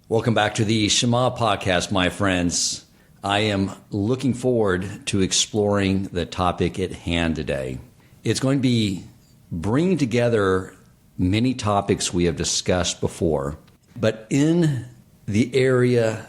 Welcome back to the Shema podcast, my friends. I am looking forward to exploring the topic at hand today. It's going to be bringing together many topics we have discussed before, but in the area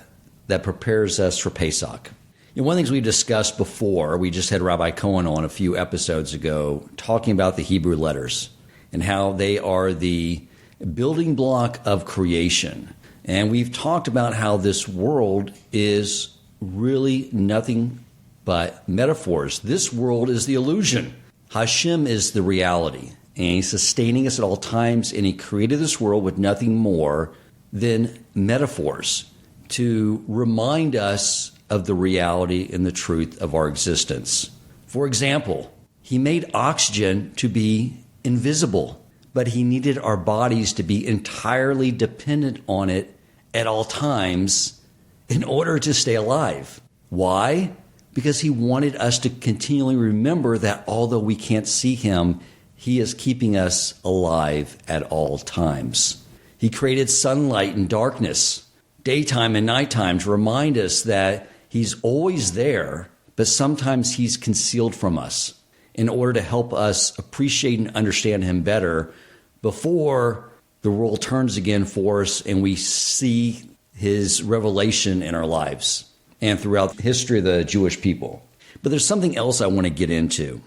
that prepares us for Pesach. One of the things we discussed before, we just had Rabbi Cohen on a few episodes ago talking about the Hebrew letters and how they are the building block of creation. And we've talked about how this world is really nothing but metaphors. This world is the illusion. Hashem is the reality. And He's sustaining us at all times. And He created this world with nothing more than metaphors to remind us of the reality and the truth of our existence. For example, He made oxygen to be invisible, but He needed our bodies to be entirely dependent on it at all times in order to stay alive. Why? Because He wanted us to continually remember that although we can't see Him, He is keeping us alive at all times. He created sunlight and darkness, daytime and nighttime, to remind us that He's always there, but sometimes He's concealed from us in order to help us appreciate and understand Him better before the world turns again for us and we see His revelation in our lives and throughout the history of the Jewish people. But there's something else I want to get into.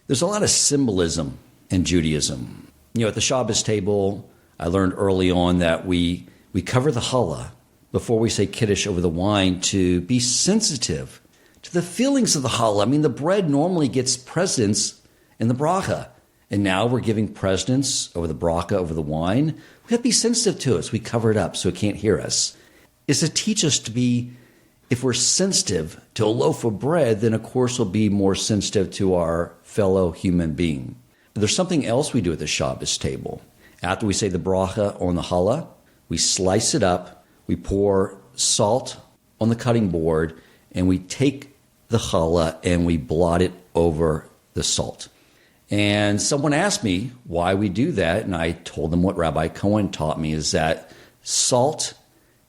There's a lot of symbolism in Judaism. At the Shabbos table, I learned early on that we cover the challah before we say Kiddush over the wine to be sensitive to the feelings of the challah. The bread normally gets precedence in the bracha. And now we're giving precedence over the bracha, over the wine. We have to be sensitive to it. So we cover it up so it can't hear us. It's to teach us to be, if we're sensitive to a loaf of bread, then of course we'll be more sensitive to our fellow human being. But there's something else we do at the Shabbos table. After we say the bracha on the challah, we slice it up, we pour salt on the cutting board, and we take the challah and we blot it over the salt. And someone asked me why we do that, and I told them what Rabbi Cohen taught me is that salt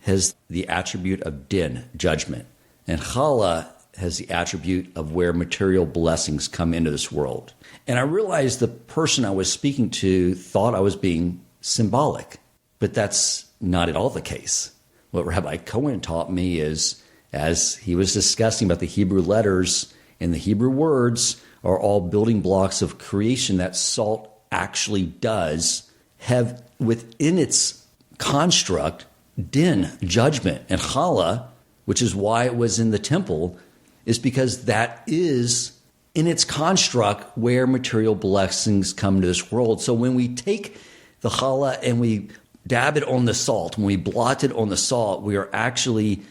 has the attribute of din, judgment, and challah has the attribute of where material blessings come into this world. And I realized the person I was speaking to thought I was being symbolic, but that's not at all the case. What Rabbi Cohen taught me is, as he was discussing about the Hebrew letters and the Hebrew words are all building blocks of creation, that salt actually does have within its construct din, judgment, and challah, which is why it was in the temple, is because that is in its construct where material blessings come to this world. So when we take the challah and we dab it on the salt, when we blot it on the salt, we are actually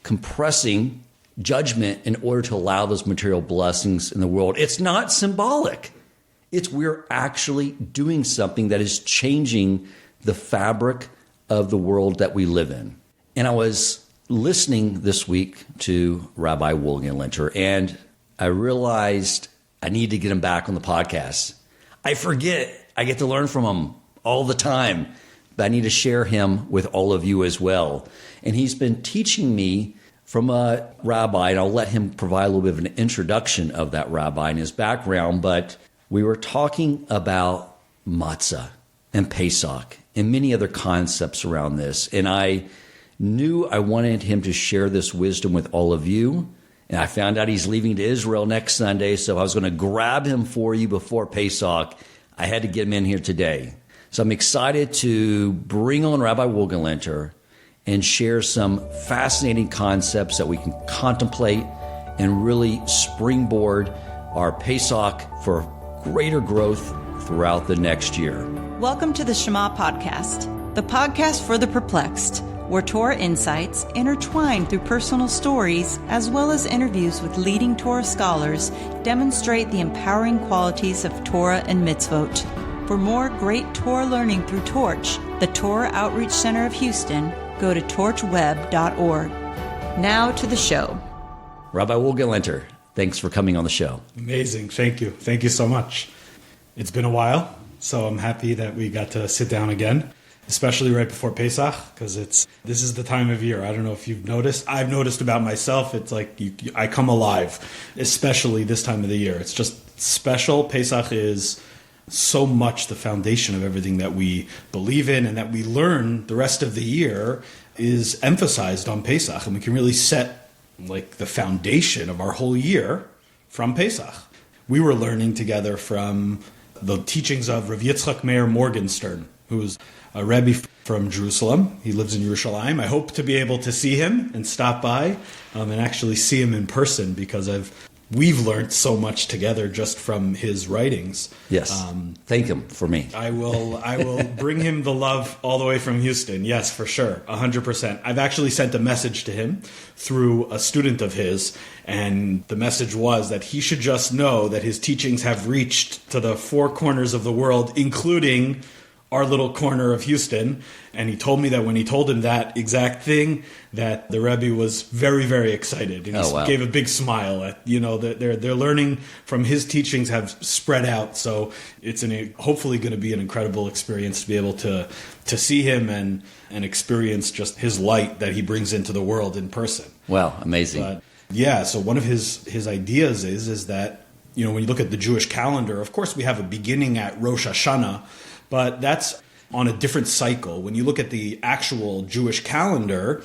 compressing judgment in order to allow those material blessings in the world. It's not symbolic. We're actually doing something that is changing the fabric of the world that we live in. And I was listening this week to Rabbi Wohlgelernter, and I realized I need to get him back on the podcast. I forget. I get to learn from him all the time, but I need to share him with all of you as well. And he's been teaching me from a rabbi, and I'll let him provide a little bit of an introduction of that rabbi and his background, but we were talking about Matzah and Pesach and many other concepts around this, and I knew I wanted him to share this wisdom with all of you, and I found out he's leaving to Israel next Sunday, so I was going to grab him for you before Pesach. I had to get him in here today. So I'm excited to bring on Rabbi Wohlgelernter and share some fascinating concepts that we can contemplate and really springboard our Pesach for greater growth throughout the next year. Welcome to the Shema Podcast, the podcast for the perplexed, where Torah insights intertwined through personal stories as well as interviews with leading Torah scholars demonstrate the empowering qualities of Torah and mitzvot. For more great Torah learning through Torch, the Torah Outreach Center of Houston, go to torchweb.org. Now to the show. Rabbi Wohlgelernter, thanks for coming on the show. Amazing. Thank you. Thank you so much. It's been a while, so I'm happy that we got to sit down again especially right before Pesach, because this is the time of year. I don't know if you've noticed. I've noticed about myself. It's like I come alive, especially this time of the year. It's just special. Pesach is so much the foundation of everything that we believe in and that we learn the rest of the year is emphasized on Pesach, and we can really set like the foundation of our whole year from Pesach. We were learning together from the teachings of Rav Yitzchak Meir Morgenstern, who's a Rebbe from Jerusalem. He lives in Yerushalayim. I hope to be able to see him and stop by and actually see him in person, because we've learned so much together just from his writings. Yes. Thank him for me. I will bring him the love all the way from Houston. Yes, for sure. 100%. I've actually sent a message to him through a student of his, and the message was that he should just know that his teachings have reached to the four corners of the world, including our little corner of Houston. And he told me that when he told him that exact thing, that the Rebbe was very, very excited. And he gave a big smile at, their learning from his teachings have spread out. So it's hopefully going to be an incredible experience to be able to see him and experience just his light that he brings into the world in person. Wow, amazing. But yeah, so one of his ideas is that, when you look at the Jewish calendar, of course we have a beginning at Rosh Hashanah, but that's on a different cycle. When you look at the actual Jewish calendar,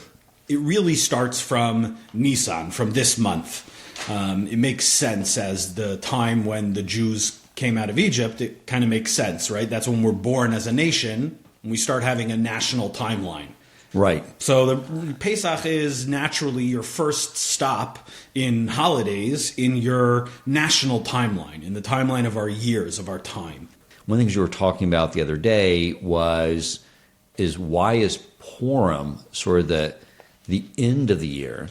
it really starts from Nisan, from this month. It makes sense as the time when the Jews came out of Egypt. It kind of makes sense, right? That's when we're born as a nation, and we start having a national timeline. Right. So the Pesach is naturally your first stop in holidays in your national timeline, in the timeline of our years, of our time. One of the things you were talking about the other day is why is Purim sort of the end of the year,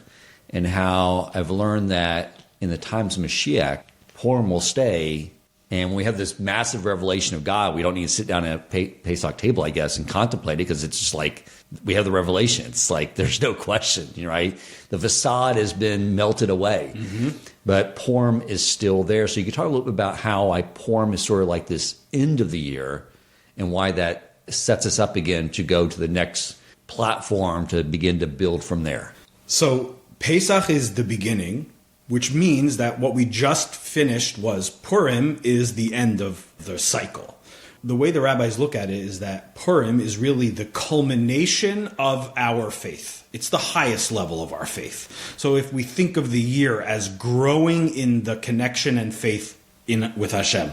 and how I've learned that in the times of Mashiach, Purim will stay, and when we have this massive revelation of God, we don't need to sit down at a Pesach table, I guess, and contemplate it, because it's just like we have the revelation. It's like there's no question, right? The facade has been melted away. Mm-hmm. But Purim is still there. So you could talk a little bit about how Purim is sort of like this end of the year, and why that sets us up again to go to the next platform to begin to build from there. So Pesach is the beginning, which means that what we just finished was Purim is the end of the cycle. The way the rabbis look at it is that Purim is really the culmination of our faith. It's the highest level of our faith. So if we think of the year as growing in the connection and faith with Hashem,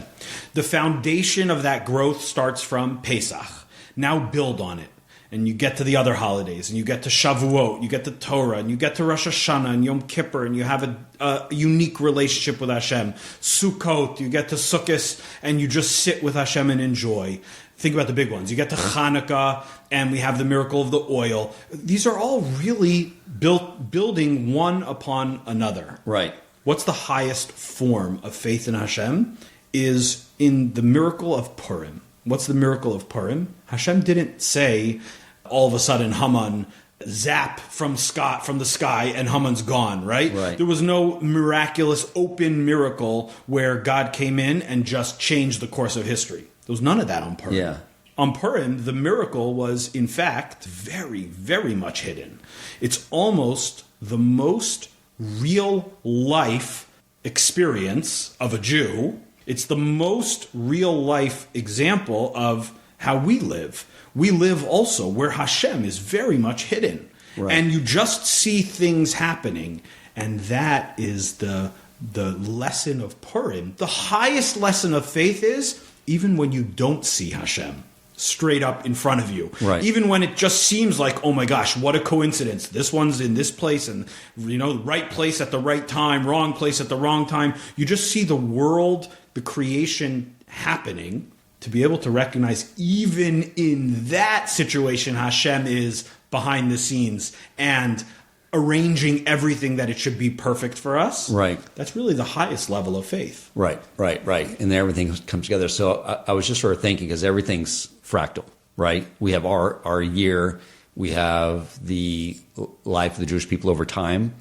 the foundation of that growth starts from Pesach. Now build on it. And you get to the other holidays, and you get to Shavuot, you get to Torah, and you get to Rosh Hashanah and Yom Kippur, and you have a unique relationship with Hashem. Sukkot, you get to Sukkot, and you just sit with Hashem and enjoy. Think about the big ones. You get to Hanukkah, and we have the miracle of the oil. These are all really building one upon another. Right. What's the highest form of faith in Hashem is in the miracle of Purim. What's the miracle of Purim? Hashem didn't say, all of a sudden Haman zap from the sky and Haman's gone, right? There was no miraculous open miracle where God came in and just changed the course of history. There was none of that on Purim. Yeah. On Purim, the miracle was, in fact, very, very much hidden. It's almost the most real life experience of a Jew. It's the most real life example of how we live. We live also where Hashem is very much hidden. Right. And you just see things happening. And that is the lesson of Purim. The highest lesson of faith is even when you don't see Hashem straight up in front of you. Right. Even when it just seems like, oh my gosh, what a coincidence. This one's in this place, and right place at the right time, wrong place at the wrong time. You just see the world, the creation happening, to be able to recognize even in that situation, Hashem is behind the scenes and arranging everything that it should be perfect for us. Right. That's really the highest level of faith. Right. And then everything comes together. So I was just sort of thinking, because everything's fractal, right? We have our year, we have the life of the Jewish people over time.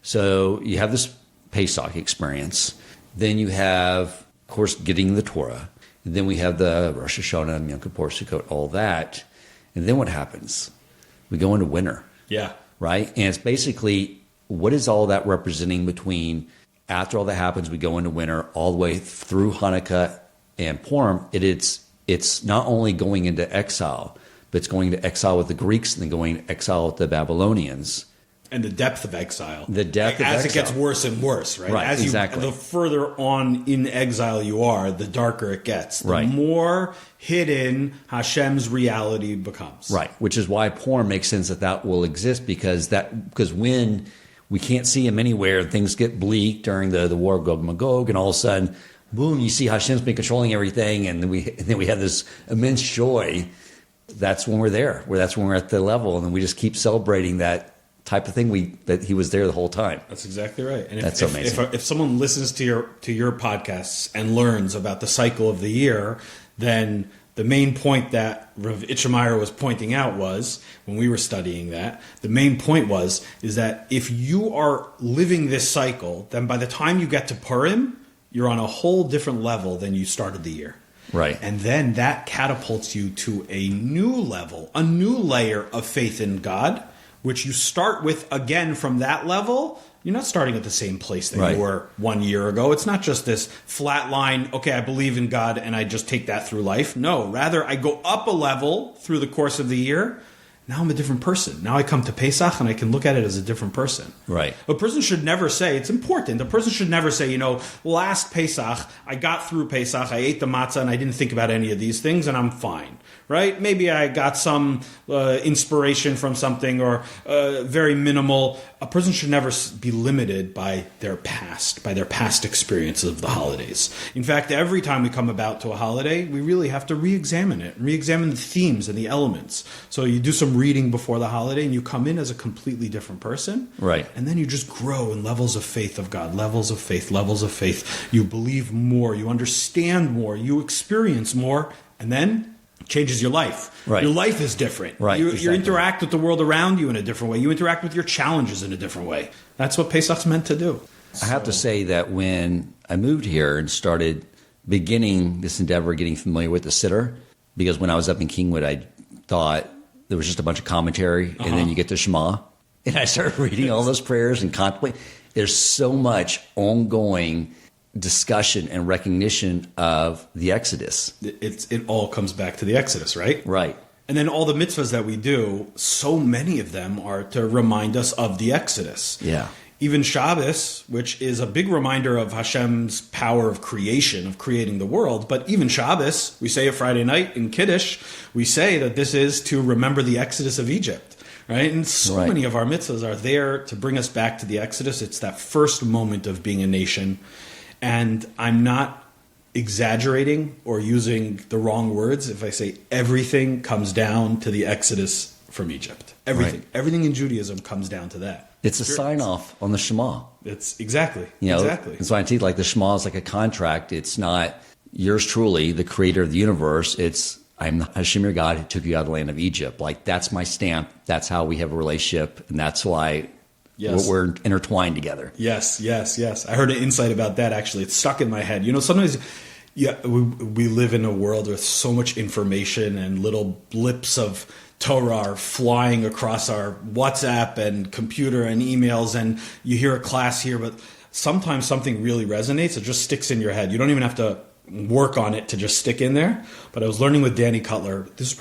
So you have this Pesach experience. Then you have, of course, getting the Torah. And then we have the Rosh Hashanah, Yom Kippur, Sukkot, all that. And then what happens? We go into winter. Yeah. Right? And it's basically, what is all that representing between after all that happens, we go into winter all the way through Hanukkah and Purim. It's not only going into exile, but it's going to exile with the Greeks and then going to exile with the Babylonians. And the depth of exile. The depth of as exile. it gets worse and worse, right? Right, exactly. The further on in exile you are, the darker it gets. The right. more hidden Hashem's reality becomes. Right, which is why Purim makes sense that will exist because when we can't see him anywhere, things get bleak during the war of Gog and Magog, and all of a sudden, boom, you see Hashem's been controlling everything, and then we have this immense joy. That's when we're there. That's when we're at the level, and then we just keep celebrating that type of thing that he was there the whole time. That's exactly right. And that's amazing. If someone listens to your podcasts and learns about the cycle of the year, then the main point that Rav Itchemeyer was pointing out was, when we were studying that, the main point is that if you are living this cycle, then by the time you get to Purim, you're on a whole different level than you started the year. Right. And then that catapults you to a new level, a new layer of faith in God, which you start with again from that level. You're not starting at the same place that you were 1 year ago. It's not just this flat line, okay, I believe in God and I just take that through life. No, rather I go up a level through the course of the year. Now I'm a different person. Now I come to Pesach and I can look at it as a different person. Right. A person should never say, it's important, a person should never say, last Pesach, I got through Pesach, I ate the matzah and I didn't think about any of these things and I'm fine. Right? Maybe I got some inspiration from something or very minimal. A person should never be limited by their past experiences of the holidays. In fact, every time we come about to a holiday, we really have to re-examine it, re-examine the themes and the elements. So you do some reading before the holiday and you come in as a completely different person. Right. And then you just grow in levels of faith of God, levels of faith. You believe more, you understand more, you experience more, and then changes your life. Right. Your life is different. Right, You interact with the world around you in a different way. You interact with your challenges in a different way. That's what Pesach's meant to do. I have to say that when I moved here and started beginning this endeavor, getting familiar with the Siddur, because when I was up in Kingwood, I thought there was just a bunch of commentary, and then you get to Shema. And I started reading all those prayers and contemplating. There's so much ongoing discussion and recognition of the Exodus. It all comes back to the Exodus, right? Right. And then all the mitzvahs that we do, so many of them are to remind us of the Exodus. Yeah. Even Shabbos, which is a big reminder of Hashem's power of creation, of creating the world. But even Shabbos, we say it Friday night in Kiddush, we say that this is to remember the Exodus of Egypt. Right? And so many of our mitzvahs are there to bring us back to the Exodus. It's that first moment of being a nation. And I'm not exaggerating or using the wrong words if I say everything comes down to the Exodus from Egypt. Everything. Right. Everything in Judaism comes down to that. It's a sign-off on the Shema. It's exactly. Exactly. That's why I think like the Shema is like a contract. It's not yours truly, the creator of the universe. It's I'm Hashem your God who took you out of the land of Egypt. Like that's my stamp. That's how we have a relationship. And that's why we're intertwined together. Yes. I heard an insight about that, actually. It's stuck in my head. Sometimes we live in a world with so much information and little blips of Torah are flying across our WhatsApp and computer and emails, and you hear a class here, but sometimes something really resonates. It just sticks in your head. You don't even have to work on it to just stick in there. But I was learning with Danny Cutler. This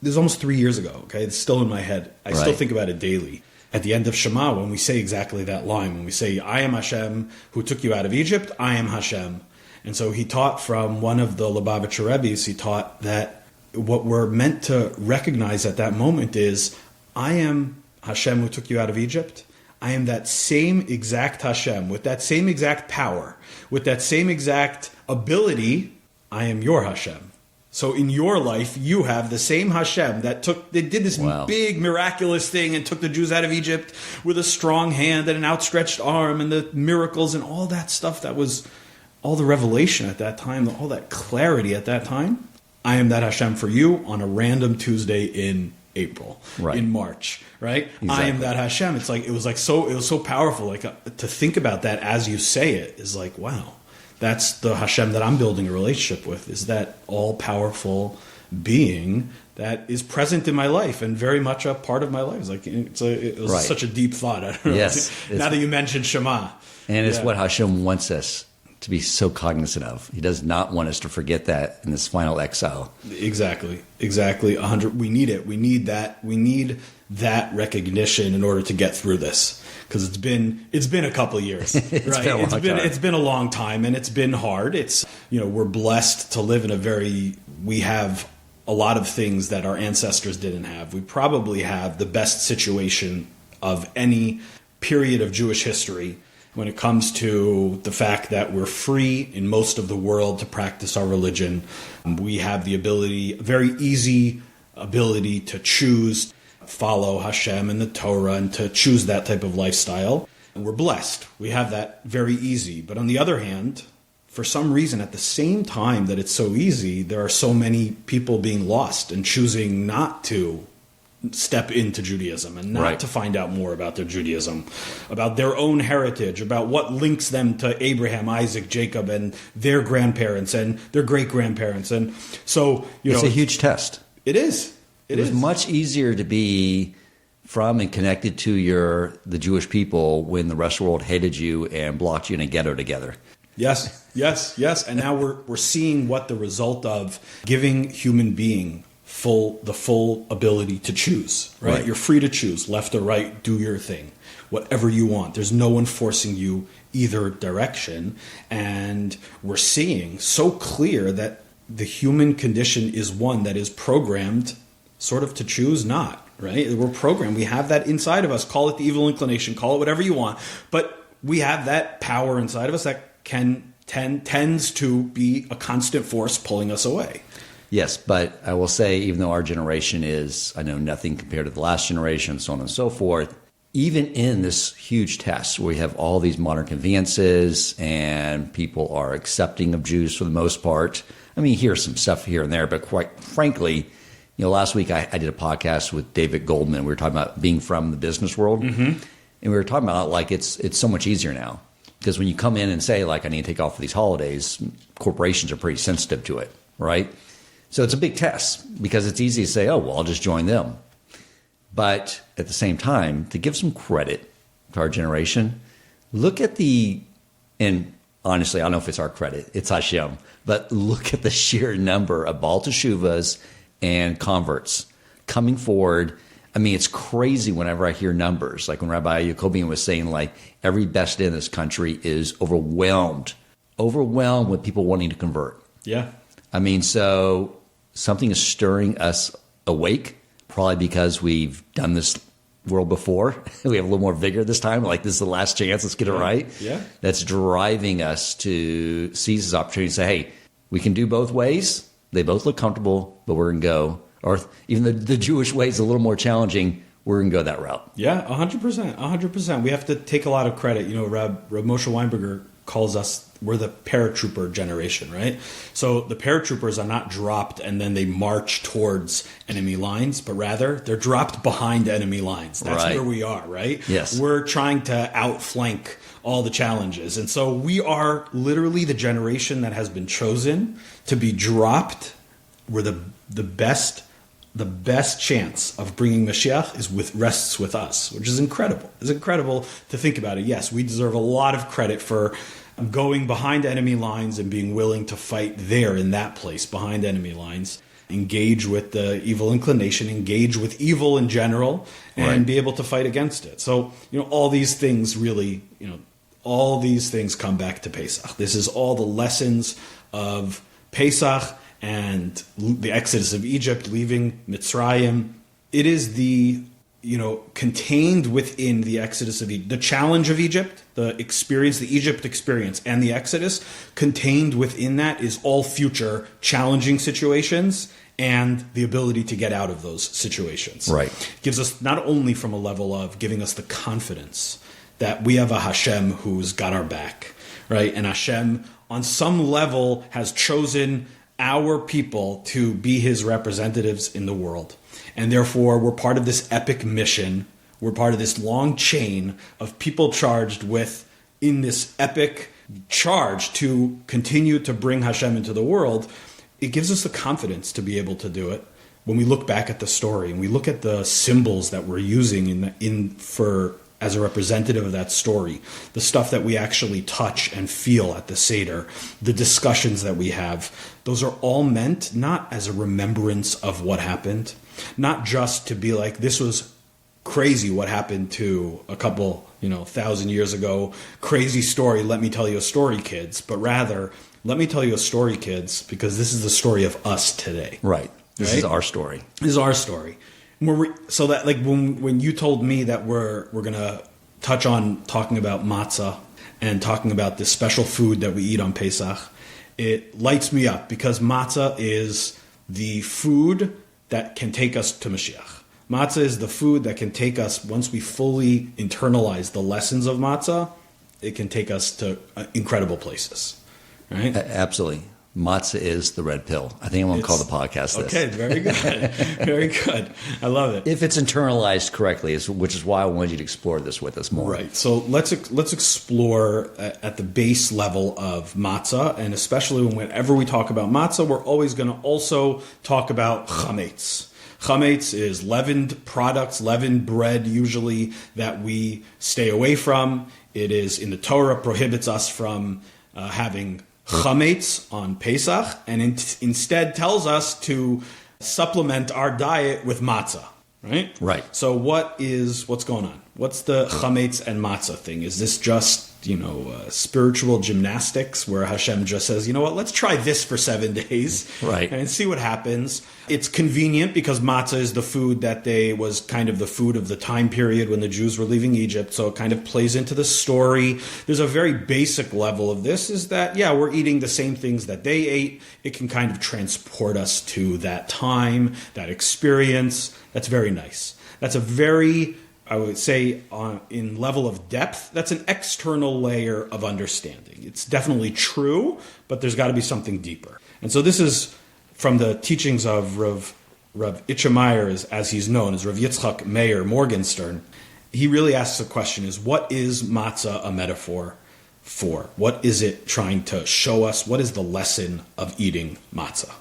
is almost 3 years ago. Okay, it's still in my head. I still think about it daily. At the end of Shema, when we say exactly that line, when we say, I am Hashem who took you out of Egypt, I am Hashem. And so he taught from one of the Lubavitcher Rebbes, he taught that what we're meant to recognize at that moment is, I am Hashem who took you out of Egypt. I am that same exact Hashem, with that same exact power, with that same exact ability, I am your Hashem. So in your life, you have the same Hashem that did this big miraculous thing and took the Jews out of Egypt with a strong hand and an outstretched arm and the miracles and all that stuff that was all the revelation at that time, all that clarity at that time. I am that Hashem for you on a random Tuesday in April, in March, right? Exactly. I am that Hashem. It was so powerful. Like to think about that as you say it is like, wow. That's the Hashem that I'm building a relationship with, is that all-powerful being that is present in my life and very much a part of my life. It's like it was such a deep thought. I don't know. Yes, now that you mentioned Shema, and it's what Hashem wants us to be so cognizant of. He does not want us to forget that in this final exile. Exactly. 100. We need it. We need that. We need that recognition in order to get through this, because it's been a couple of years. It's been a long time, and it's been hard. It's, we're blessed to live in we have a lot of things that our ancestors didn't have. We probably have the best situation of any period of Jewish history when it comes to the fact that we're free in most of the world to practice our religion. We have the very easy ability to choose, follow Hashem and the Torah, and to choose that type of lifestyle. And we're blessed. We have that very easy. But on the other hand, for some reason, at the same time that it's so easy, there are so many people being lost and choosing not to step into Judaism and not to find out more about their Judaism, about their own heritage, about what links them to Abraham, Isaac, Jacob, and their grandparents and their great-grandparents. And so, it's a huge test. It is. It was much easier to be from and connected to the Jewish people when the rest of the world hated you and blocked you in a ghetto together. Yes. And now we're seeing what the result of giving human being the full ability to choose, right? You're free to choose left or right, do your thing, whatever you want. There's no one forcing you either direction. And we're seeing so clear that the human condition is one that is programmed sort of to choose not, right? We're programmed. We have that inside of us. Call it the evil inclination, call it whatever you want. But we have that power inside of us that tends to be a constant force pulling us away. Yes, but I will say, even though our generation is, I know nothing compared to the last generation, so on and so forth, even in this huge test where we have all these modern conveniences and people are accepting of Jews for the most part. I mean, here's some stuff here and there, but quite frankly, last week I did a podcast with David Goldman. We were talking about being from the business world, and we were talking about like it's so much easier now. Because when you come in and say, like, I need to take off for these holidays, corporations are pretty sensitive to it, right? So it's a big test because it's easy to say, oh, well, I'll just join them. But at the same time, to give some credit to our generation, look at and honestly, I don't know if it's our credit, it's Hashem, but look at the sheer number of Baal Teshuvas and converts coming forward. I mean, it's crazy whenever I hear numbers. Like when Rabbi Yacobian was saying, like, every best in this country is overwhelmed with people wanting to convert. Yeah. I mean, so something is stirring us awake, probably because we've done this world before. We have a little more vigor this time. Like, this is the last chance. Let's get it right. Yeah. That's driving us to seize this opportunity and say, hey, we can do both ways. They both look comfortable, but we're going to go. Or even the Jewish way is a little more challenging. We're going to go that route. Yeah, 100%. 100%. We have to take a lot of credit. Rab Moshe Weinberger calls us, we're the paratrooper generation, right? So the paratroopers are not dropped and then they march towards enemy lines, but rather they're dropped behind enemy lines. That's where we are, right? Yes. We're trying to outflank all the challenges. And so we are literally the generation that has been chosen to be dropped. We're the best chance of bringing Mashiach rests with us, which is incredible. It's incredible to think about it. Yes, we deserve a lot of credit for going behind enemy lines and being willing to fight there in that place behind enemy lines, engage with the evil inclination, engage with evil in general, and be able to fight against it. So, all these things really, all these things come back to Pesach. This is all the lessons of Pesach and the exodus of Egypt, leaving Mitzrayim. It is the, contained within the exodus of Egypt, the challenge of Egypt, the Egypt experience, and the exodus, contained within that is all future challenging situations and the ability to get out of those situations. Right. It gives us not only from a level of giving us the confidence that we have a Hashem who's got our back, right? And Hashem, on some level, has chosen our people to be his representatives in the world. And therefore, we're part of this epic mission. We're part of this long chain of people charged with, in this epic charge to continue to bring Hashem into the world. It gives us the confidence to be able to do it. when we look back at the story and we look at the symbols that we're using as a representative of that story, the stuff that we actually touch and feel at the Seder, the discussions that we have, those are all meant not as a remembrance of what happened, not just to be like, this was crazy what happened to a couple, 1,000 years ago, crazy story, let me tell you a story, kids, but rather, let me tell you a story, kids, because this is the story of us today. Right. This is our story. This is our story. So that, like, when you told me that we're going to touch on talking about matzah and talking about this special food that we eat on Pesach, it lights me up because matzah is the food that can take us to Mashiach. Matzah is the food that can take us, once we fully internalize the lessons of matzah, it can take us to incredible places. Right? Absolutely. Matzah is the red pill. I think I'm going to call the podcast this. Okay, very good. Very good. I love it. If it's internalized correctly, which is why I wanted you to explore this with us more. Right. So let's explore at the base level of matzah, and especially whenever we talk about matzah, we're always going to also talk about chametz. Chametz is leavened products, leavened bread usually, that we stay away from. It is, in the Torah, prohibits us from having chametz on Pesach, and instead tells us to supplement our diet with matzah, right? Right. So what's going on? What's the chametz and matzah thing? Is this just, spiritual gymnastics where Hashem just says, you know what, let's try this for 7 days, right, and see what happens? It's convenient because matzah is the food that was kind of the food of the time period when the Jews were leaving Egypt, so it kind of plays into the story. There's a very basic level of this, is that, we're eating the same things that they ate. It can kind of transport us to that time, that experience. That's very nice. That's a very, I would say, in level of depth, that's an external layer of understanding. It's definitely true, but there's got to be something deeper. And so this is from the teachings of Rav Itchemeyer, as he's known, as Rav Yitzchak Meir Morgenstern. He really asks the question is, what is matzah a metaphor for? What is it trying to show us? What is the lesson of eating matzah?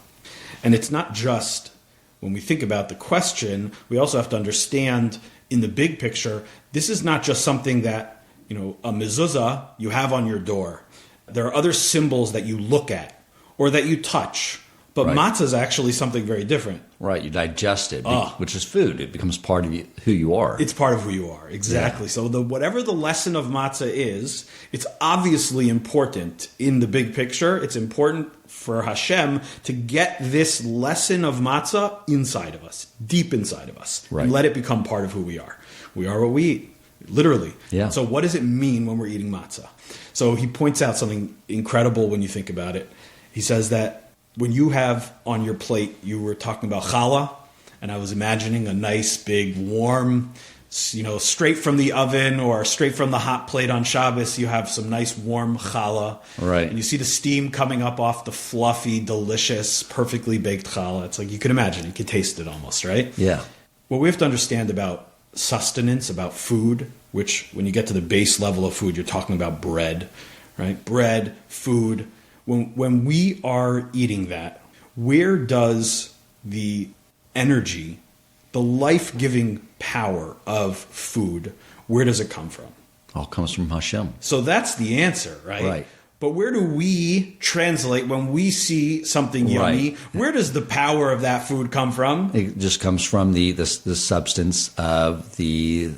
And it's not just, when we think about the question, we also have to understand, in the big picture, this is not just something that, a mezuzah you have on your door. There are other symbols that you look at or that you touch. But right. Matzah is actually something very different. Right, you digest it, which is food. It becomes part of who you are. It's part of who you are, exactly. Yeah. So whatever the lesson of matzah is, it's obviously important in the big picture. It's important for Hashem to get this lesson of matzah inside of us, deep inside of us, right. And let it become part of who we are. We are what we eat, literally. Yeah. So what does it mean when we're eating matzah? So he points out something incredible when you think about it. He says that when you have on your plate, you were talking about challah, and I was imagining a nice, big, warm, straight from the oven or straight from the hot plate on Shabbos, you have some nice, warm challah. Right. And you see the steam coming up off the fluffy, delicious, perfectly baked challah. It's like you can imagine, you can taste it almost, right? Yeah. What we have to understand about sustenance, about food, which when you get to the base level of food, you're talking about bread, right? Bread, food. When we are eating that, where does the energy, the life-giving power of food, where does it come from? All comes from Hashem. So that's the answer, right? Right. But where do we translate when we see something yummy? Right. Where does the power of that food come from? It just comes from the substance of the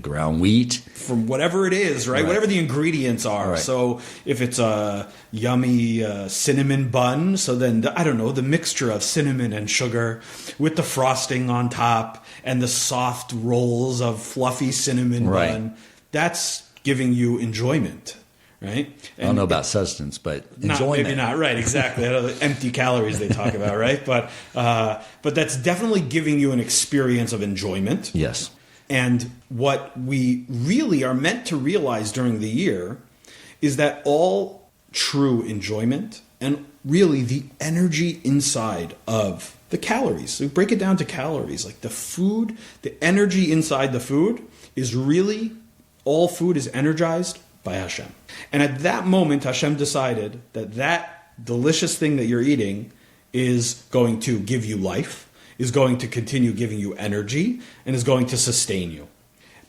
ground wheat. From whatever it is, right? Whatever the ingredients are. Right. So if it's a yummy cinnamon bun, so then, the mixture of cinnamon and sugar with the frosting on top and the soft rolls of fluffy cinnamon bun, that's giving you enjoyment, right? And I don't know about substance, but enjoyment. Maybe not, right, exactly. I know the empty calories they talk about, right? But that's definitely giving you an experience of enjoyment. Yes. And what we really are meant to realize during the year is that all true enjoyment and really the energy inside of the calories, so we break it down to calories, like the food, the energy inside the food is really, all food is energized by Hashem. And at that moment, Hashem decided that delicious thing that you're eating is going to give you life. is going to continue giving you energy and is going to sustain you.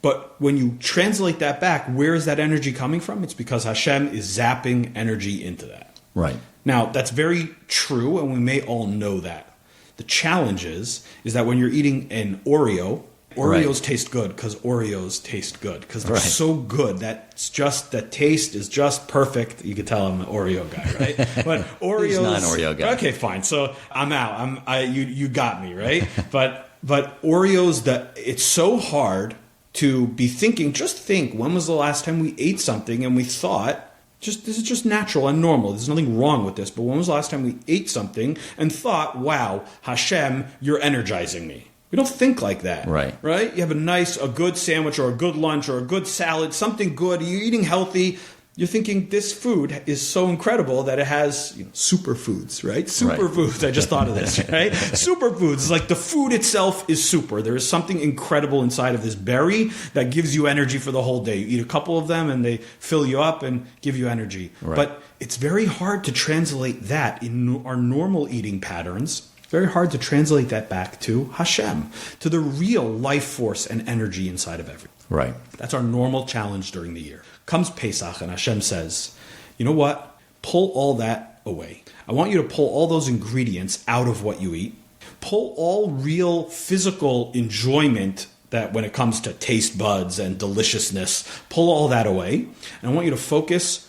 But when you translate that back, where is that energy coming from? It's because Hashem is zapping energy into that. Right. Now, that's very true, and we may all know that. The challenge is that when you're eating an Oreo, Oreos taste good because Oreos taste good because they're so good. The taste is just perfect. You can tell I'm an Oreo guy, right? But Oreos, he's not an Oreo guy. Okay, fine. So I'm out. You got me, right? but Oreos, it's so hard to be thinking. Just think, when was the last time we ate something and we thought, this is just natural and normal. There's nothing wrong with this. But when was the last time we ate something and thought, wow, Hashem, you're energizing me? We don't think like that. Right. You have a good sandwich or a good lunch or a good salad, something good. You're eating healthy. You're thinking this food is so incredible that it has superfoods, right? Superfoods. I just thought of this, right? Superfoods. It's like the food itself is super. There is something incredible inside of this berry that gives you energy for the whole day. You eat a couple of them and they fill you up and give you energy. Right. But it's very hard to translate that in our normal eating patterns. Very hard to translate that back to Hashem, to the real life force and energy inside of everything. Right. That's our normal challenge during the year. Comes Pesach and Hashem says, you know what? Pull all that away. I want you to pull all those ingredients out of what you eat. Pull all real physical enjoyment that when it comes to taste buds and deliciousness, pull all that away. And I want you to focus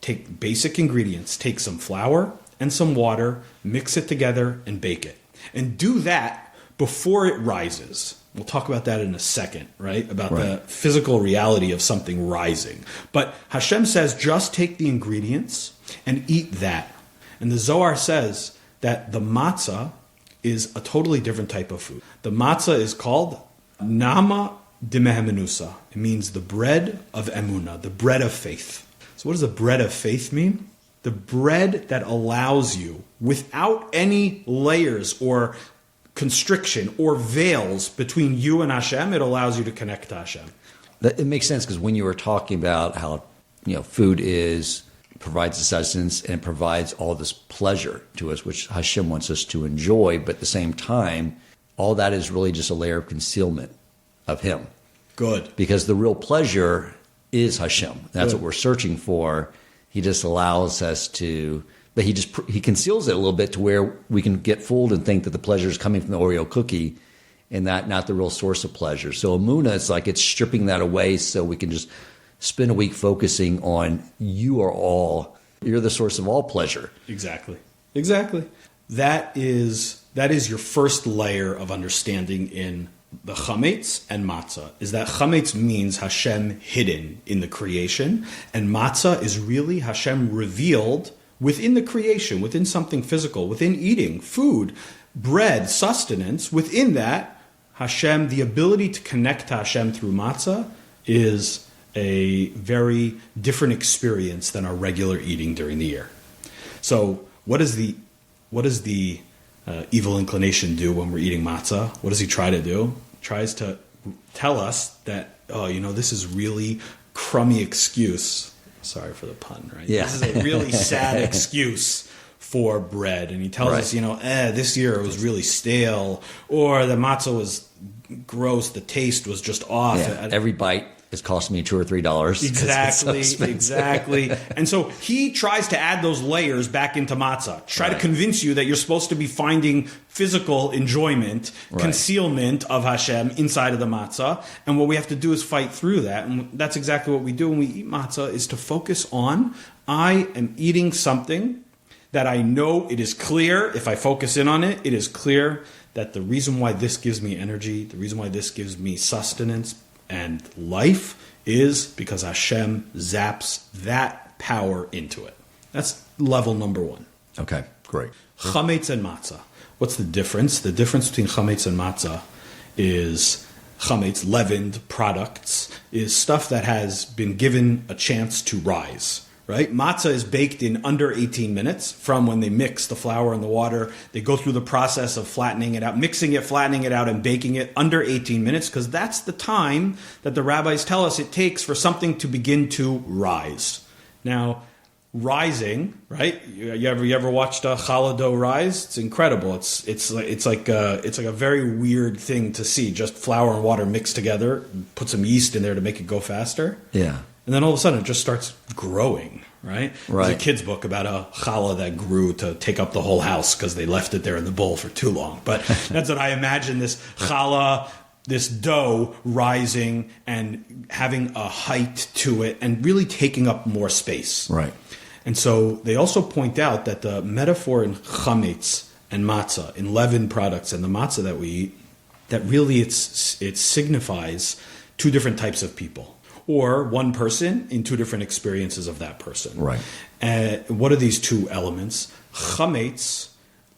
take basic ingredients. Take some flour and some water, mix it together, and bake it. And do that before it rises. We'll talk about that in a second, right? About the physical reality of something rising. But Hashem says, just take the ingredients and eat that. And the Zohar says that the matzah is a totally different type of food. The matzah is called nama d'mehemenusa. It means the bread of Emunah, the bread of faith. So what does the bread of faith mean? The bread that allows you, without any layers or constriction or veils between you and Hashem, it allows you to connect to Hashem. It makes sense because when you were talking about how food provides the sustenance and provides all this pleasure to us, which Hashem wants us to enjoy, but at the same time, all that is really just a layer of concealment of Him. Good. Because the real pleasure is Hashem. That's what we're searching for. He just allows us to, but he conceals it a little bit to where we can get fooled and think that the pleasure is coming from the Oreo cookie and that not the real source of pleasure. So Emunah, it's stripping that away so we can just spend a week focusing on you're the source of all pleasure. Exactly. That is your first layer of understanding in the Chametz and Matzah, is that Chametz means Hashem hidden in the creation, and Matzah is really Hashem revealed within the creation, within something physical, within eating, food, bread, sustenance. Within that, Hashem, the ability to connect to Hashem through Matzah is a very different experience than our regular eating during the year. So what does the evil inclination do when we're eating matzah? What does he try to do? He tries to tell us that, this is really crummy excuse. Sorry for the pun, right? Yeah. This is a really sad excuse for bread. And he tells us, this year it was really stale, or the matzah was gross, the taste was just off. Yeah. Every bite is costing me $2 or $3. Exactly. And so he tries to add those layers back into matzah. Try to convince you that you're supposed to be finding physical enjoyment, concealment of Hashem inside of the matzah. And what we have to do is fight through that. And that's exactly what we do when we eat matzah, is to focus on, I am eating something that I know it is clear, if I focus in on it, it is clear that the reason why this gives me energy, the reason why this gives me sustenance and life is because Hashem zaps that power into it. That's level number one. Okay, great. Chametz and matzah. What's the difference? The difference between chametz and matzah is chametz, leavened products, is stuff that has been given a chance to rise. Right? Matzah is baked in under 18 minutes from when they mix the flour and the water. They go through the process of flattening it out, mixing it, flattening it out, and baking it under 18 minutes, because that's the time that the rabbis tell us it takes for something to begin to rise. Now, rising, right? You ever watched a challah dough rise? It's incredible. It's like a very weird thing to see. Just flour and water mixed together, put some yeast in there to make it go faster. Yeah. And then all of a sudden it just starts growing, right? Right. There's a kid's book about a challah that grew to take up the whole house because they left it there in the bowl for too long. But that's what I imagine, this challah, this dough rising and having a height to it and really taking up more space. Right. And so they also point out that the metaphor in chametz and matzah, in leavened products and the matzah that we eat, that really it signifies two different types of people, or one person in two different experiences of that person. Right. What are these two elements? Chametz,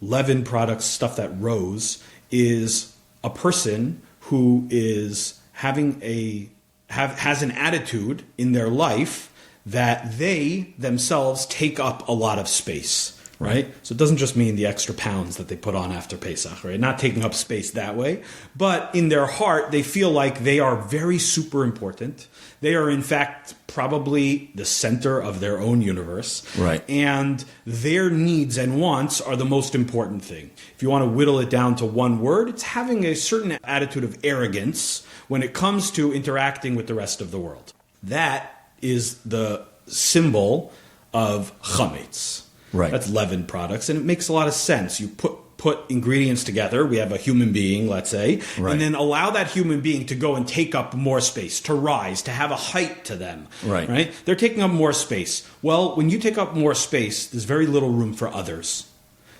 leavened products, stuff that rose, is a person who is has an attitude in their life that they themselves take up a lot of space, right? So it doesn't just mean the extra pounds that they put on after Pesach, right? Not taking up space that way, but in their heart, they feel like they are very super important. They are, in fact, probably the center of their own universe. Right. And their needs and wants are the most important thing. If you want to whittle it down to one word, it's having a certain attitude of arrogance when it comes to interacting with the rest of the world. That is the symbol of chametz. Right. That's leavened products, and it makes a lot of sense. You put ingredients together. We have a human being, let's say, right. And then allow that human being to go and take up more space, to rise, to have a height to them. Right. Right? They're taking up more space. Well, when you take up more space, there's very little room for others.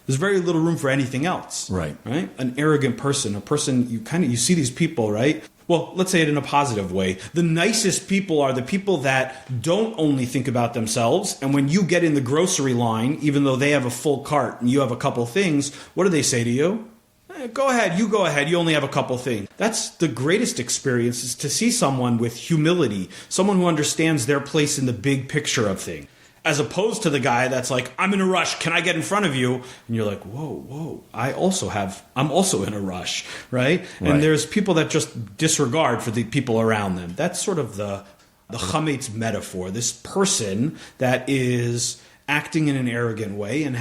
There's very little room for anything else. Right. Right? An arrogant person, a person you see these people, right? Well, let's say it in a positive way. The nicest people are the people that don't only think about themselves. And when you get in the grocery line, even though they have a full cart and you have a couple things, what do they say to you? Go ahead, you only have a couple things. That's the greatest experience, is to see someone with humility, someone who understands their place in the big picture of things. As opposed to the guy that's like, I'm in a rush, can I get in front of you? And you're like, whoa, I'm also in a rush, right? And there's people that just disregard for the people around them. That's sort of the chametz metaphor. This person that is acting in an arrogant way and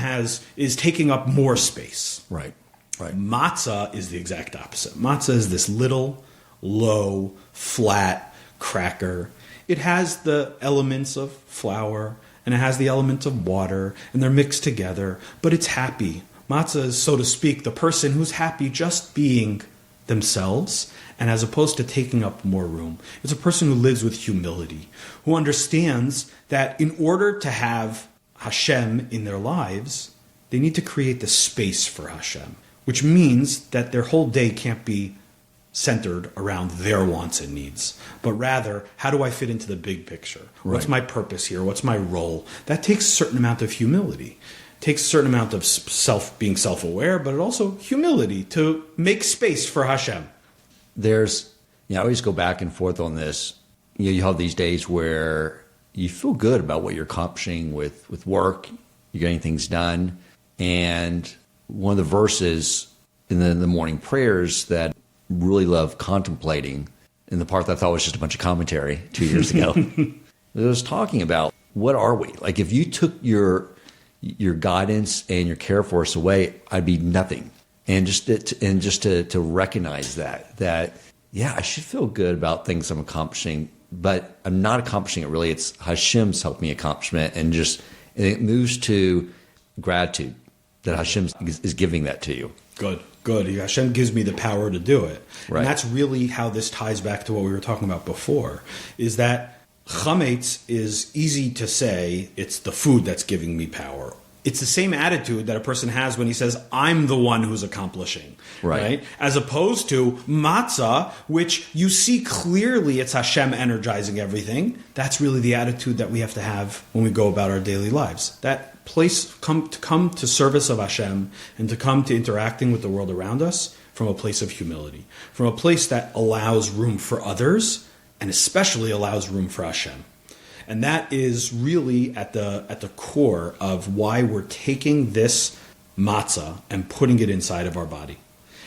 is taking up more space. Right. Matzah is the exact opposite. Matzah is this little, low, flat cracker. It has the elements of flour, and it has the elements of water, and they're mixed together, but it's happy. Matzah is, so to speak, the person who's happy just being themselves, and as opposed to taking up more room. It's a person who lives with humility, who understands that in order to have Hashem in their lives, they need to create the space for Hashem, which means that their whole day can't be centered around their wants and needs, but rather, how do I fit into the big picture? Right. What's my purpose here? What's my role? That takes a certain amount of humility. It takes a certain amount of being self-aware, but it also humility to make space for Hashem. I always go back and forth on this. You have these days where you feel good about what you're accomplishing with work, you're getting things done, and one of the verses in the morning prayers that really love contemplating, and the part that I thought was just a bunch of commentary 2 years ago, it was talking about, what are we? Like, if you took your guidance and your care for us away, I'd be nothing. And just to recognize that yeah, I should feel good about things I'm accomplishing, but I'm not accomplishing it really. It's Hashem's helped me accomplish it, and it moves to gratitude that Hashem is giving that to you. Good. Hashem gives me the power to do it. Right. And that's really how this ties back to what we were talking about before, is that chametz is easy to say it's the food that's giving me power. It's the same attitude that a person has when he says, I'm the one who's accomplishing. Right? As opposed to matzah, which you see clearly it's Hashem energizing everything. That's really the attitude that we have to have when we go about our daily lives. That place come to service of Hashem and to come to interacting with the world around us from a place of humility, from a place that allows room for others and especially allows room for Hashem. And that is really at the core of why we're taking this matzah and putting it inside of our body.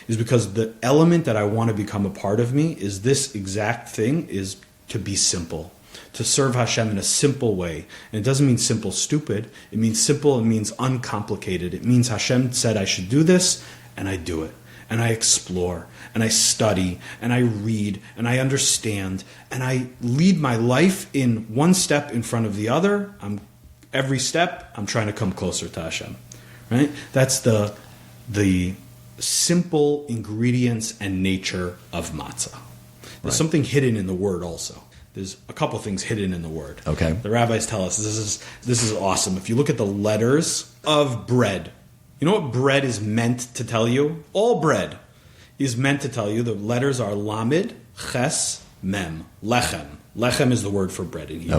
Is because the element that I want to become a part of me is this exact thing, is to be simple. to serve Hashem in a simple way. And it doesn't mean simple stupid. It means simple. It means uncomplicated. It means Hashem said I should do this, and I do it. And I explore, and I study, and I read, and I understand, and I lead my life in one step in front of the other. Every step, I'm trying to come closer to Hashem. Right? That's the simple ingredients and nature of matzah. There's something hidden in the word also. There's a couple things hidden in the word. Okay. The rabbis tell us this is awesome. If you look at the letters of bread, you know what bread is meant to tell you? All bread is meant to tell you. The letters are lamed, ches, mem, lechem. Lechem is the word for bread in Hebrew.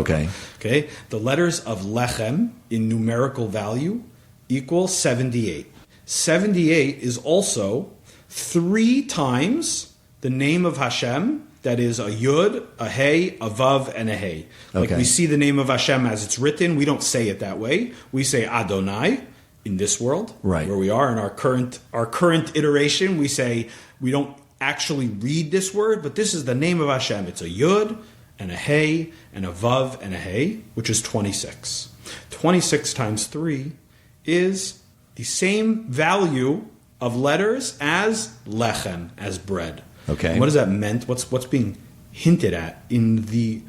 Okay. The letters of lechem in numerical value equal 78. 78 is also 3 times the name of Hashem. That is a yud, a hey, a vav, and a hey. Like we see the name of Hashem as it's written. We don't say it that way. We say Adonai in this world, where we are in our current iteration. We say we don't actually read this word, but this is the name of Hashem. It's a yud and a hey and a vav and a hey, which is 26. 26 times 3 is the same value of letters as lechem, as bread. Okay. And what does that mean? What's being hinted at in the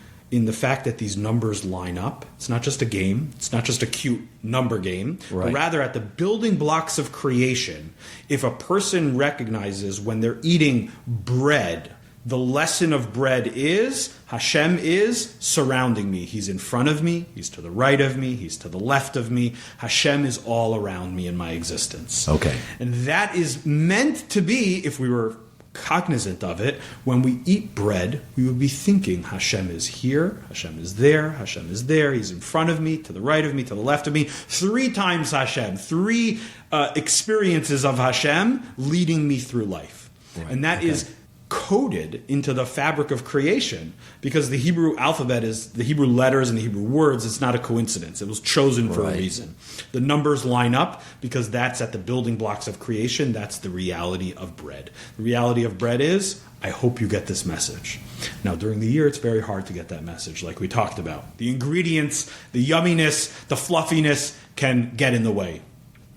fact that these numbers line up? It's not just a game. It's not just a cute number game. Right. But rather at the building blocks of creation, if a person recognizes when they're eating bread, the lesson of bread is Hashem is surrounding me. He's in front of me. He's to the right of me. He's to the left of me. Hashem is all around me in my existence. Okay. And that is meant to be, if we were cognizant of it, when we eat bread, we would be thinking Hashem is here, Hashem is there, Hashem is there, He's in front of me, to the right of me, to the left of me. 3 times Hashem, 3 experiences of Hashem leading me through life. Right. And that is coded into the fabric of creation, because the Hebrew alphabet is the Hebrew letters and the Hebrew words. It's not a coincidence. It was chosen for a reason. The numbers line up because that's at the building blocks of creation. That's the reality of bread. The reality of bread is, I hope you get this message. Now, during the year, it's very hard to get that message, like we talked about. The ingredients, the yumminess, the fluffiness can get in the way.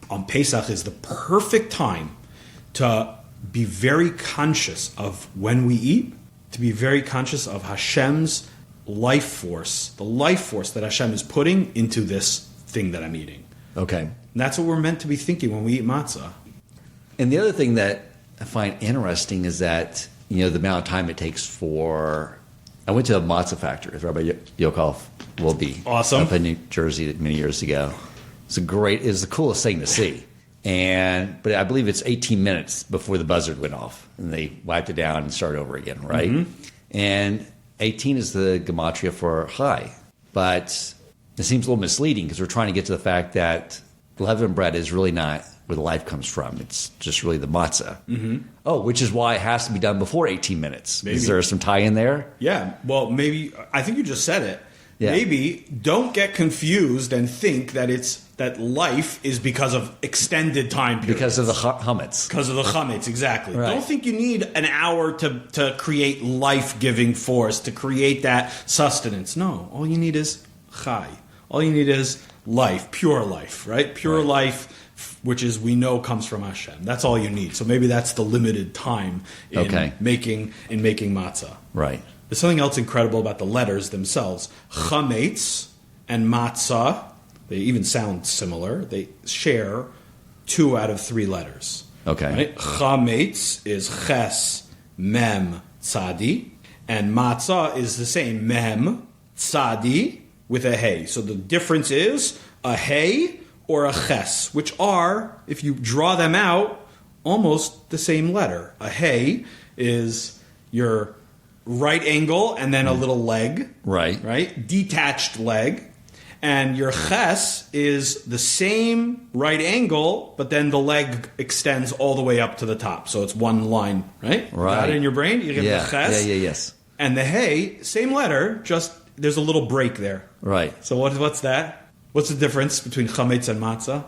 On Pesach is the perfect time to be very conscious of when we eat, to be very conscious of Hashem's life force, the life force that Hashem is putting into this thing that I'm eating. Okay. And that's what we're meant to be thinking when we eat matzah. And the other thing that I find interesting is that, the amount of time it takes for... I went to a matzah factory with Rabbi Wohlgelernter. Awesome. Up in New Jersey many years ago. It's the coolest thing to see. But I believe it's 18 minutes before the buzzard went off, and they wiped it down and started over again, right? Mm-hmm. And 18 is the gematria for high, but it seems a little misleading because we're trying to get to the fact that leavened bread is really not where the life comes from. It's just really the matzah. Mm-hmm. Oh, which is why it has to be done before 18 minutes. Maybe. Is there some tie in there? Yeah. Well, maybe I think you just said it. Yeah. Maybe don't get confused and think that life is because of extended time periods. Because of the chametz. Because of the chametz, exactly. Right. Don't think you need an hour to create life-giving force, to create that sustenance. No, all you need is chai. All you need is life, pure life, right? Pure life, which is we know comes from Hashem. That's all you need. So maybe that's the limited time in making matzah. Right. There's something else incredible about the letters themselves. Chametz and matzah, they even sound similar. They share 2 out of 3 letters. Okay. Right? Chametz is ches, mem, tzadi. And matzah is the same, mem, tzadi, with a hey. So the difference is a hey or a ches, which are, if you draw them out, almost the same letter. A hey is your right angle and then a little leg. Right? Detached leg. And your ches is the same right angle, but then the leg extends all the way up to the top. So it's one line, right? Got it in your brain? You get the ches. Yes. And the hey, same letter, just there's a little break there. Right. So what's that? What's the difference between chametz and matzah?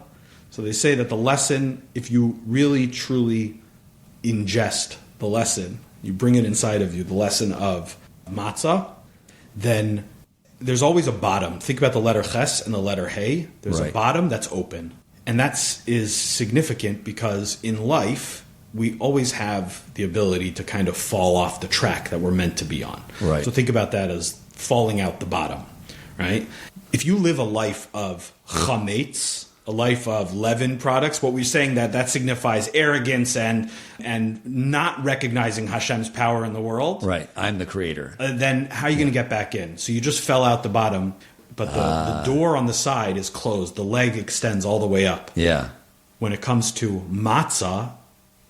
So they say that the lesson, if you really, truly ingest the lesson, you bring it inside of you, the lesson of matzah, then there's always a bottom. Think about the letter Ches and the letter Hey. There's a bottom that's open. And that is significant because in life, we always have the ability to kind of fall off the track that we're meant to be on. Right. So think about that as falling out the bottom, right? If you live a life of Chametz, a life of leavened products, what we're saying that signifies arrogance and not recognizing Hashem's power in the world. Right. I'm the creator. Then how are you going to get back in? So you just fell out the bottom, but the door on the side is closed. The leg extends all the way up. Yeah. When it comes to matzah,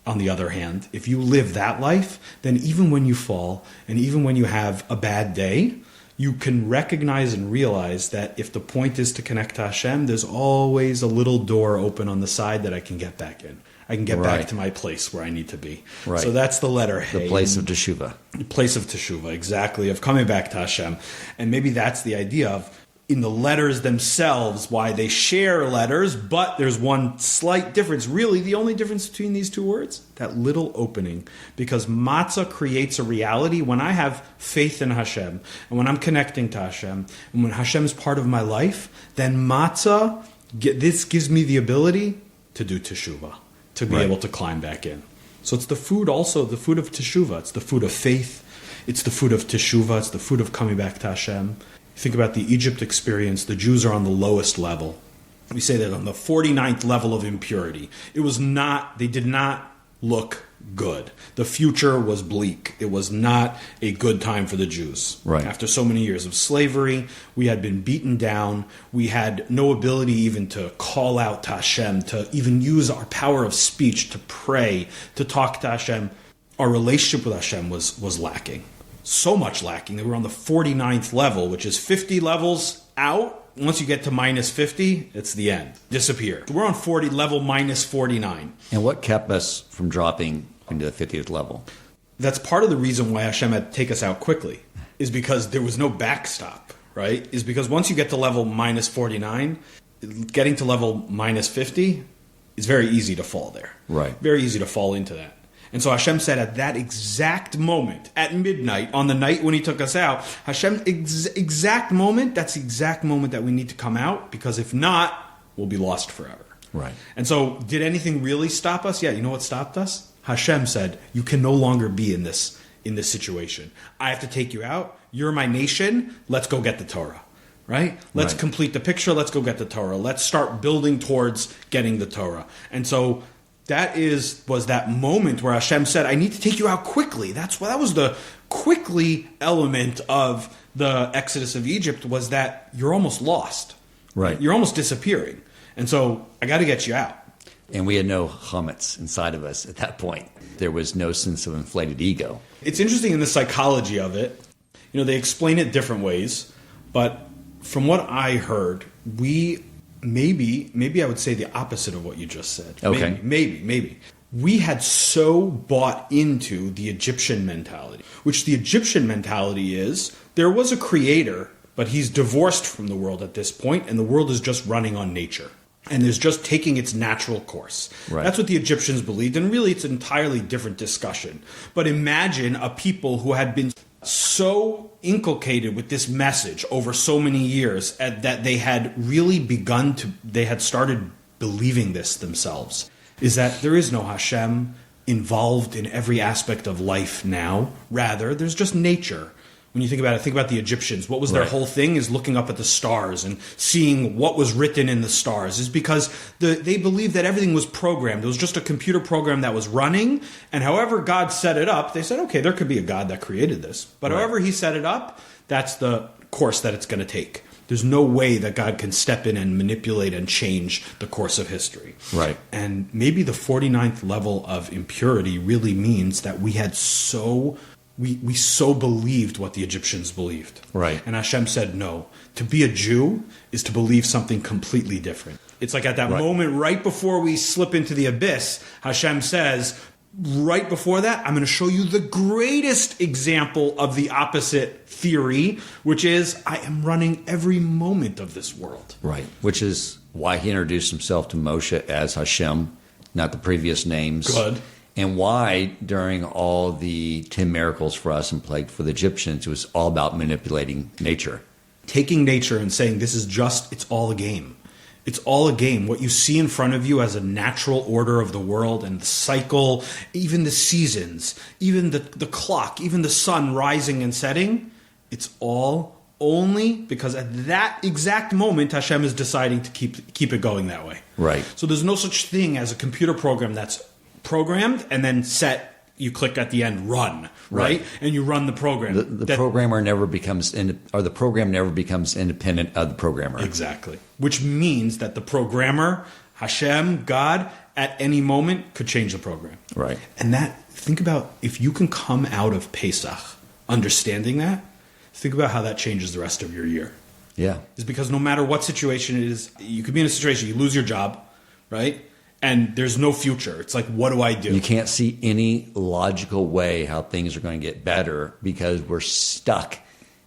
on the other hand, if you live that life, then even when you fall and even when you have a bad day, you can recognize and realize that if the point is to connect to Hashem, there's always a little door open on the side that I can get back in. I can get back to my place where I need to be. Right. So that's the letter Hey. The place of Teshuvah. The place of Teshuvah, exactly, of coming back to Hashem. And maybe that's the idea of, in the letters themselves, why they share letters, but there's one slight difference. Really, the only difference between these two words, that little opening. Because matzah creates a reality when I have faith in Hashem, and when I'm connecting to Hashem, and when Hashem is part of my life, then matzah, this gives me the ability to do teshuvah, to be able to climb back in. So it's the food also, the food of teshuvah. It's the food of faith. It's the food of teshuvah. It's the food of coming back to Hashem. Think about the Egypt experience. The Jews are on the lowest level. We say that on the 49th level of impurity. They did not look good. The future was bleak. It was not a good time for the Jews. Right. After so many years of slavery, we had been beaten down. We had no ability even to call out to Hashem, to even use our power of speech, to pray, to talk to Hashem. Our relationship with Hashem was lacking. So much lacking that we're on the 49th level, which is 50 levels out. Once you get to minus 50, it's the end. Disappear. We're on level minus 49. And what kept us from dropping into the 50th level? That's part of the reason why Hashem had to take us out quickly, is because there was no backstop, right? Is because once you get to level minus 49, getting to level minus 50 is very easy to fall there. Right. Very easy to fall into that. And so Hashem said at that exact moment, at midnight, on the night when he took us out, Hashem, exact moment, that's the exact moment that we need to come out, because if not, we'll be lost forever. Right. And so did anything really stop us? Yeah, you know what stopped us? Hashem said, you can no longer be in this situation. I have to take you out. You're my nation. Let's go get the Torah. Right? Let's complete the picture. Let's go get the Torah. Let's start building towards getting the Torah. And so that was that moment where Hashem said, I need to take you out quickly. That was the quickly element of the Exodus of Egypt, was that you're almost lost. Right. You're almost disappearing. And so I got to get you out. And we had no chametz inside of us at that point. There was no sense of inflated ego. It's interesting in the psychology of it. You know, they explain it different ways. But from what I heard, Maybe I would say the opposite of what you just said. Okay. Maybe. We had so bought into the Egyptian mentality, which the Egyptian mentality is, there was a creator, but he's divorced from the world at this point, and the world is just running on nature. And is just taking its natural course. Right. That's what the Egyptians believed, and really it's an entirely different discussion. But imagine a people who had been so inculcated with this message over so many years that they had really they had started believing this themselves, is that there is no Hashem involved in every aspect of life now. Rather, there's just nature. When you think about the Egyptians. What was their whole thing is looking up at the stars and seeing what was written in the stars. Is because they believed that everything was programmed. It was just a computer program that was running. And however God set it up, they said, okay, there could be a God that created this. But however he set it up, that's the course that it's going to take. There's no way that God can step in and manipulate and change the course of history. Right. And maybe the 49th level of impurity really means that we had we so believed what the Egyptians believed. Right. And Hashem said, no. To be a Jew is to believe something completely different. It's like at that moment, right before we slip into the abyss, Hashem says, right before that, I'm going to show you the greatest example of the opposite theory, which is, I am running every moment of this world. Right. Which is why he introduced himself to Moshe as Hashem, not the previous names. Good. And why, during all the 10 miracles for us and plague for the Egyptians, it was all about manipulating nature. taking nature and saying this is just, it's all a game. It's all a game. What you see in front of you as a natural order of the world and the cycle, even the seasons, even the clock, even the sun rising and setting, it's all only because at that exact moment Hashem is deciding to keep it going that way. Right. So there's no such thing as a computer program that's programmed and then set. You click at the end, run, right? And you run the program. The programmer never becomes, the program never becomes independent of the programmer. Exactly. Which means that the programmer, Hashem, God, at any moment could change the program. Right. And think about if you can come out of Pesach understanding that, think about how that changes the rest of your year. Yeah. It's because no matter what situation it is, you could be in a situation, you lose your job, right? And there's no future. It's like, what do I do? You can't see any logical way how things are going to get better because we're stuck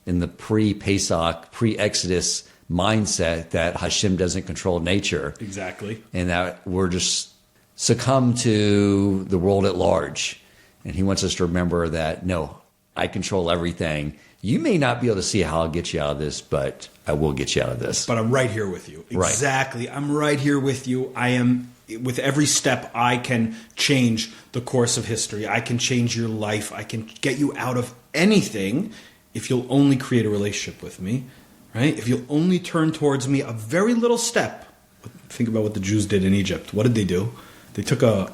in the pre-Pesach, pre-Exodus mindset that Hashem doesn't control nature. Exactly. And that we're just succumb to the world at large. And he wants us to remember that, no, I control everything. You may not be able to see how I'll get you out of this, but I will get you out of this. But I'm right here with you. Right. Exactly. I'm right here with you. I am. With every step, I can change the course of history. I can change your life. I can get you out of anything if you'll only create a relationship with me, right? If you'll only turn towards me a very little step. Think about what the Jews did in Egypt. What did they do? They took a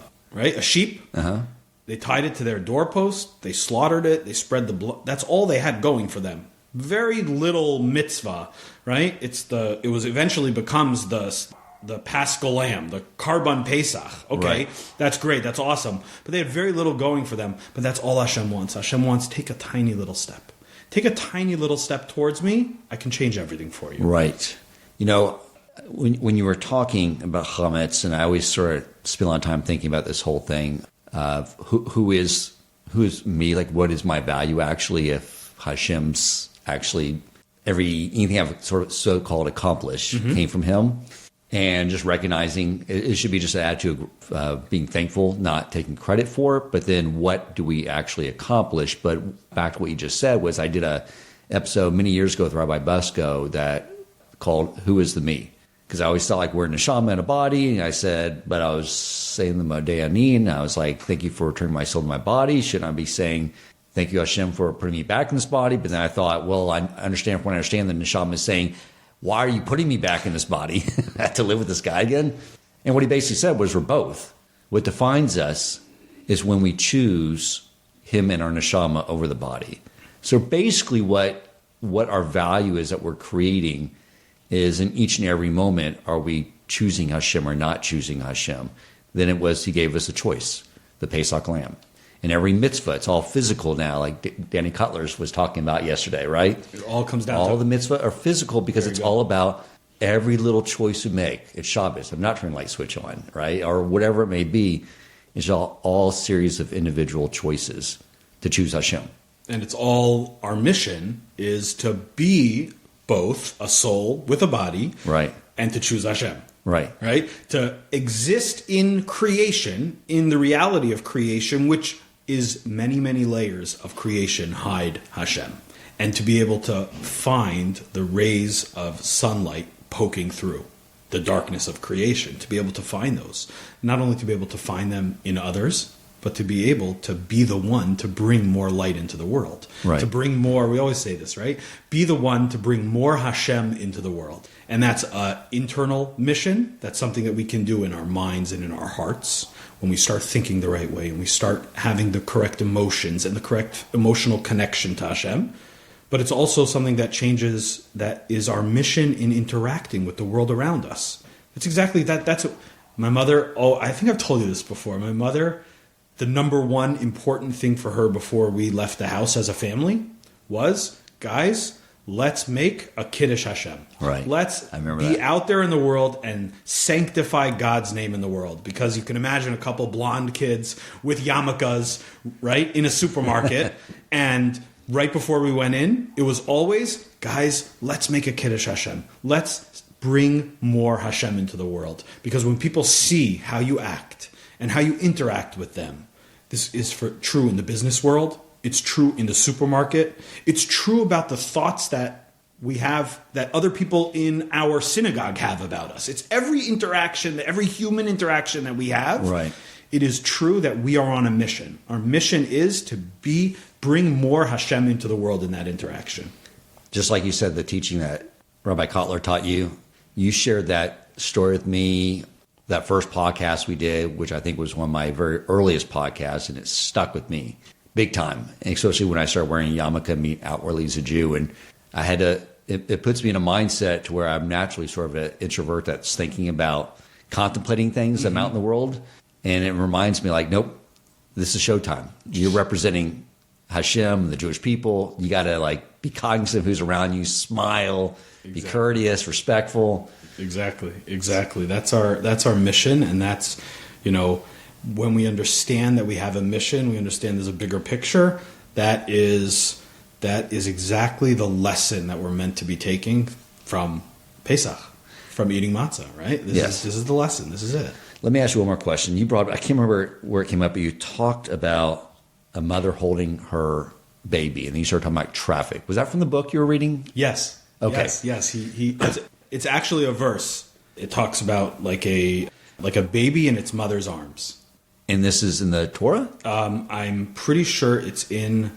sheep. Uh-huh. They tied it to their doorpost. They slaughtered it. They spread the blood. That's all they had going for them. Very little mitzvah, right? It was eventually becomes the Paschal Lamb, the Karban Pesach. Okay, right. That's great. That's awesome. But they had very little going for them. But that's all Hashem wants. Hashem wants, take a tiny little step. Take a tiny little step towards me. I can change everything for you. Right. You know, when you were talking about Chametz, and I always sort of spend a lot of time thinking about this whole thing of who is me? Like, what is my value actually if Hashem's actually anything I've sort of so-called accomplished came from him? And just recognizing it should be just an attitude of being thankful, not taking credit for it. But then what do we actually accomplish? But back to what you just said was I did a episode many years ago with Rabbi Busco that called Who is the Me? Because I always felt like we're a neshama in a body. And I said, but I was saying the Modeh Ani, and I was like, thank you for returning my soul to my body. Shouldn't I be saying, thank you, Hashem, for putting me back in this body? But then I thought, well, I understand when I understand the neshama is saying, why are you putting me back in this body? I have to live with this guy again? And what he basically said was we're both. What defines us is when we choose him and our neshama over the body. So basically what our value is that we're creating is in each and every moment, are we choosing Hashem or not choosing Hashem? Then it was he gave us a choice, the Pesach lamb. In every mitzvah, it's all physical now, like Danny Cutler's was talking about yesterday, right? It all comes down all to... the mitzvah are physical because it's all about every little choice we make. It's Shabbos. I'm not turning light switch on, right? Or whatever it may be. It's all series of individual choices to choose Hashem. And it's all, our mission is to be both a soul with a body, right, and to choose Hashem. Right. Right? To exist in creation, in the reality of creation, which is many, many layers of creation hide Hashem. And to be able to find the rays of sunlight poking through the darkness of creation, to be able to find those. Not only to be able to find them in others, but to be able to be the one to bring more light into the world. Right. To bring more, we always say this, right? Be the one to bring more Hashem into the world. And that's an internal mission. That's something that we can do in our minds and in our hearts when we start thinking the right way and we start having the correct emotions and the correct emotional connection to Hashem. But it's also something that changes, that is our mission in interacting with the world around us. It's exactly that. That's what my mother, I think I've told you this before. My mother, the number one important thing for her before we left the house as a family was, guys, let's make a Kiddush Hashem. Right. Let's be out there in the world and sanctify God's name in the world. Because you can imagine a couple blonde kids with yarmulkes, right, in a supermarket. And right before we went in, it was always, guys, let's make a Kiddush Hashem. Let's bring more Hashem into the world. Because when people see how you act and how you interact with them, this is true in the business world. It's true in the supermarket. It's true about the thoughts that we have that other people in our synagogue have about us. It's every interaction, every human interaction that we have. Right. It is true that we are on a mission. Our mission is to bring more Hashem into the world in that interaction. Just like you said, the teaching that Rabbi Kotler taught you, you shared that story with me, that first podcast we did, which I think was one of my very earliest podcasts, and it stuck with me big time, and especially when I started wearing yarmulke, meet outwardly as a Jew. And I had to, it puts me in a mindset to where I'm naturally sort of an introvert that's thinking about contemplating things I'm out in the world. And it reminds me like, nope, this is showtime. You're representing Hashem, the Jewish people. You got to like be cognizant of who's around you, smile, be courteous, respectful. Exactly. That's our mission. And that's, when we understand that we have a mission, we understand there's a bigger picture. That is exactly the lesson that we're meant to be taking from Pesach, from eating matzah, right? This is the lesson. This is it. Let me ask you one more question. I can't remember where it came up, but you talked about a mother holding her baby, and then you started talking about traffic. Was that from the book you were reading? Yes. Okay. Yes. It's actually a verse. It talks about like a baby in its mother's arms. And this is in the Torah? I'm pretty sure it's in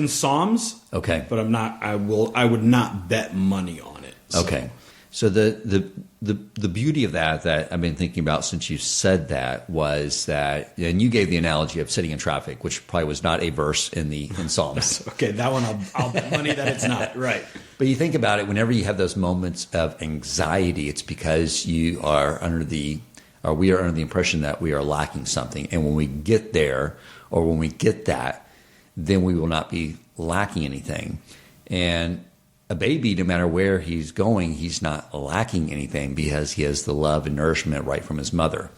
Psalms. Okay. But I would not bet money on it. So. Okay. So the beauty of that I've been thinking about since you said that was that, and you gave the analogy of sitting in traffic, which probably was not a verse in Psalms. Okay, that one I'll bet money that it's not. Right. But you think about it, whenever you have those moments of anxiety, it's because we are under the impression that we are lacking something. And when we get there, or when we get that, then we will not be lacking anything. And a baby, no matter where he's going, he's not lacking anything because he has the love and nourishment right from his mother.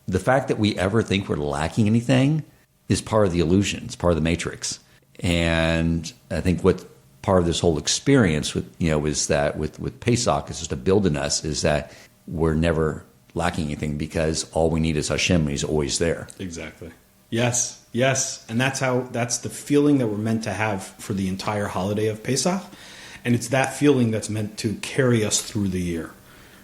The fact that we ever think we're lacking anything is part of the illusion. It's part of the matrix. And I think what part of this whole experience is that with Pesach is just to build in us is that we're never lacking anything because all we need is Hashem. He's always there. Exactly. Yes. And that's the feeling that we're meant to have for the entire holiday of Pesach. And it's that feeling that's meant to carry us through the year,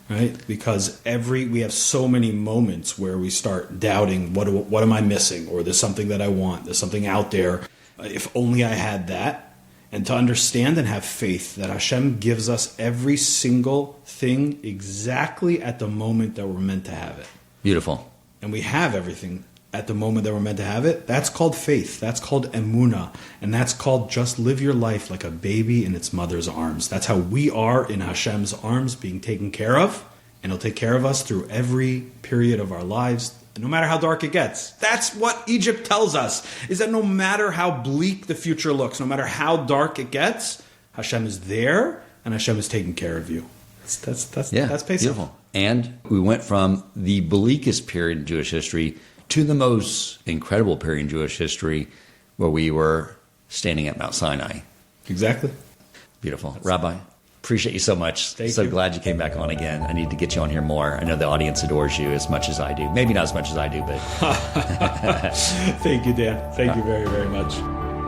right? Because we have so many moments where we start doubting, what am I missing? Or there's something that I want. There's something out there. If only I had that. And to understand and have faith that Hashem gives us every single thing exactly at the moment that we're meant to have it. Beautiful. And we have everything at the moment that we're meant to have it. That's called faith. That's called Emunah. And that's called just live your life like a baby in its mother's arms. That's how we are in Hashem's arms, being taken care of. And He'll take care of us through every period of our lives, no matter how dark it gets. That's what Egypt tells us, is that no matter how bleak the future looks, no matter how dark it gets, Hashem is there and Hashem is taking care of you. That's Pesach. Beautiful. And we went from the bleakest period in Jewish history to the most incredible period in Jewish history where we were standing at Mount Sinai. Exactly. Beautiful. Rabbi, appreciate you so much. Thank you. Glad you came back on again. I need to get you on here more. I know the audience adores you as much as I do. Maybe not as much as I do, but... Thank you, Dan. Thank you very, very much.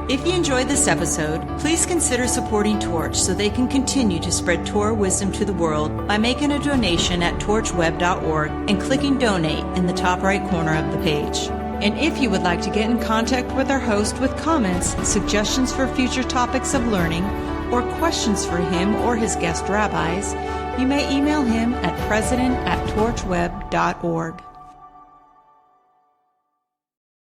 If you enjoyed this episode, please consider supporting Torch so they can continue to spread Torah wisdom to the world by making a donation at torchweb.org and clicking donate in the top right corner of the page. And if you would like to get in contact with our host with comments, suggestions for future topics of learning, or questions for him or his guest rabbis, you may email him at president@torchweb.org.